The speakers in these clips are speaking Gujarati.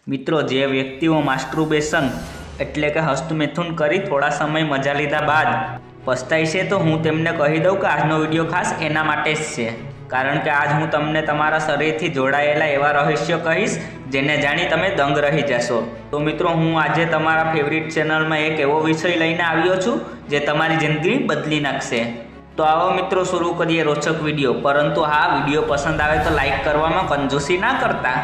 મિત્રો, જે વ્યક્તિઓ માસ્ટરબેશન એટલે કે હસ્તમૈથુન કરી થોડા સમય મજા લીધા બાદ પસ્તાય છે, તો હું તેમને કહી દઉં કે આજનો વિડીયો ખાસ એના માટે જ છે. કારણ કે આજ હું તમને તમારા શરીરથી જોડાયેલા એવા રહસ્યો કહીશ જેને જાણી તમે દંગ રહી જશો. તો મિત્રો, હું આજે તમારા ફેવરિટ ચેનલમાં એક એવો વિષય લઈને આવ્યો છું જે તમારી જિંદગી બદલી નાખશે. તો આવો મિત્રો, શરૂ કરીએ રોચક વિડીયો. પરંતુ હા, વિડીયો પસંદ આવે તો લાઈક કરવામાં કંજૂસી ના કરતા.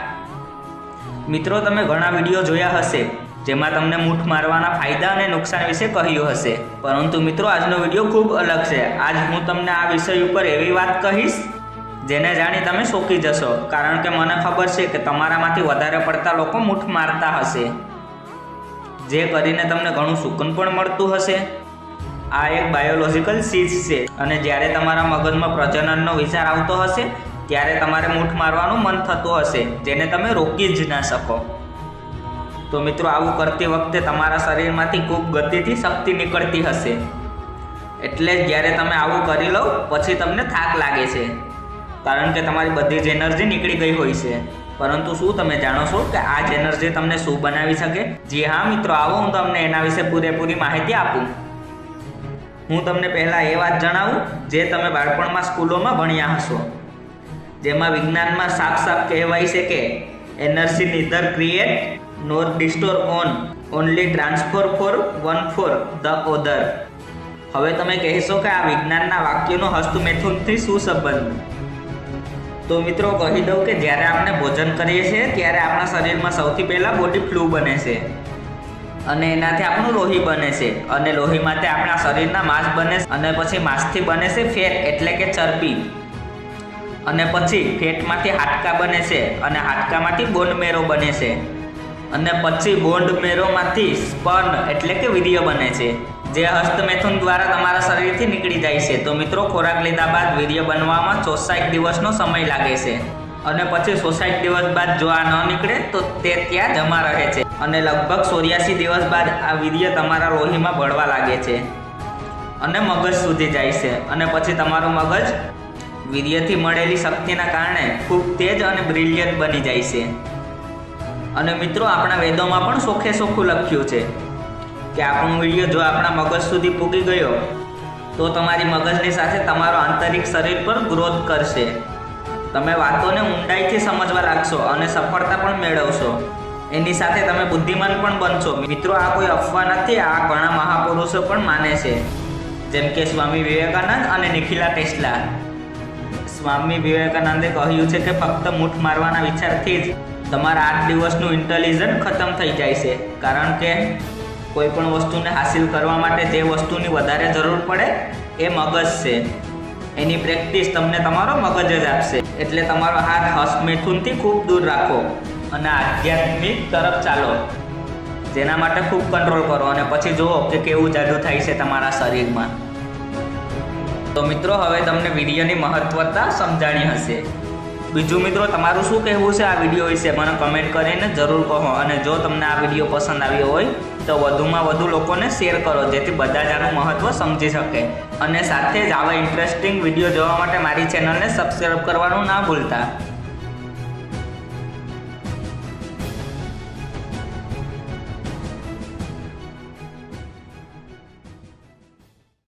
મિત્રો, તમે ઘણા વિડીયો જોયા હશે જેમાં તમને મૂઠ મારવાના ફાયદા અને નુકસાન વિશે કહ્યું હશે. પરંતુ મિત્રો, આજનો વિડીયો ખૂબ અલગ છે. આજ હું તમને આ વિષય ઉપર એવી વાત કહીશ જેને જાણી તમે ચોંકી જશો. કારણ કે મને ખબર છે કે તમારામાંથી વધારે પડતા લોકો મૂઠ મારતા હશે, જે કરીને તમને ઘણું સુકૂન પણ મળતું હશે. આ એક બાયોલોજિકલ ચીજ છે અને જ્યારે તમારા મગજમાં પ્રજનનનો વિચાર આવતો હશે ત્યારે તમારે મૂઠ મારવાનું મન થતું હશે, જેને તમે રોકી જ ના શકો. તો મિત્રો, આવું કરતી વખતે તમારા શરીરમાંથી ખૂબ ગતિથી શક્તિ નીકળતી હશે. એટલે જ્યારે તમે આવું કરી લો પછી તમને થાક લાગે છે, કારણ કે તમારી બધી જ એનર્જી નીકળી ગઈ હોય છે. પરંતુ શું તમે જાણો છો કે આ જ એનર્જી તમને શું બનાવી શકે? જી હા મિત્રો, આવો હું તમને એના વિશે પૂરેપૂરી માહિતી આપું. હું તમને પહેલાં એ વાત જણાવું જે તમે બાળપણમાં સ્કૂલોમાં ભણ્યા હશો, જેમાં વિજ્ઞાનમાં સાફ કહેવાય છે કે energy neither create nor destroy only transfer one for the other. હવે તમે કહેશો કે આ વિજ્ઞાનના વાક્યનો હસ્તમૈથુનથી શું સંબંધ? તો મિત્રો, કહી દઉં કે જ્યારે આપણે ભોજન કરીએ છીએ ત્યારે આપણા શરીરમાં સૌથી પહેલાં બોડી ફ્લૂ બને છે અને એનાથી આપણું લોહી બને છે અને લોહીમાંથી આપણા શરીરના માંસ બને છે અને પછી માંસથી બને છે ફેટ એટલે કે ચરબી અને પછી ફેટમાંથી હાડકાં બને છે અને હાડકામાંથી બોન મેરો બને છે અને પછી બોન્ડ મેરોમાંથી સ્પર્મ એટલે કે વીર્ય બને છે, જે હસ્તમૈથુન દ્વારા તમારા શરીરથી નીકળી જાય છે. તો મિત્રો, ખોરાક લીધા બાદ વીર્ય બનવામાં 64 દિવસનો સમય લાગે છે અને પછી 64 દિવસ બાદ જો આ ન નીકળે તો તે ત્યાં જમા રહે છે અને લગભગ 84 દિવસ બાદ આ વીર્ય તમારા લોહીમાં ભળવા લાગે છે અને મગજ સુધી જાય છે અને પછી તમારું મગજ વીર્યથી મળેલી શક્તિના કારણે ખૂબ તેજ અને બ્રિલિયન્ટ બની જાય છે. અને મિત્રો, આપણા વેદોમાં પણ ચોખ્ખું લખ્યું છે કે આપણું વીર્ય જો આપણા મગજ સુધી પૂગી ગયો તો તમારી મગજની સાથે તમારો આંતરિક શરીર પર ગ્રોથ કરશે. તમે વાતોને ઊંડાઈથી સમજવા લાગશો અને સફળતા પણ મેળવશો. એની સાથે તમે બુદ્ધિમાન પણ બનશો. મિત્રો, આ કોઈ અફવા નથી, આ ઘણા મહાપુરુષો પણ માને છે, જેમ કે સ્વામી વિવેકાનંદ અને નિખિલા ટેસ્લા. સ્વામી વિવેકાનંદે કહ્યું છે કે ફક્ત મૂઠ મારવાના વિચારથી જ તમારા 8 દિવસનું ઇન્ટેલિજન્સ ખતમ થઈ જાય છે. કારણ કે કોઈ પણ વસ્તુને હાસિલ કરવા માટે જે વસ્તુની વધારે જરૂર પડે એ મગજ છે. એની પ્રેક્ટિસ તમને તમારો મગજ જ આપશે. એટલે તમારો હાથ હસ્તમૈથુનથી ખૂબ દૂર રાખો અને આધ્યાત્મિક તરફ ચાલો, જેના માટે ખૂબ કંટ્રોલ કરો અને પછી જુઓ કે કેવું જાદુ થાય છે તમારા શરીરમાં. તો મિત્રો, હવે તમને વીર્યની મહત્વતા સમજાણી હશે. બીજું મિત્રો, તમારું શું કહેવું છે આ વિડીયો વિશે મને કમેન્ટ કરીને જરૂર કહો. અને જો તમને આ વિડીયો પસંદ આવ્યો હોય તો વધુમાં વધુ લોકોને શેર કરો, જેથી બધા જ આનું મહત્ત્વ સમજી શકે. અને સાથે જ આવા ઇન્ટરેસ્ટિંગ વિડીયો જોવા માટે મારી ચેનલને સબસ્ક્રાઈબ કરવાનું ના ભૂલતા.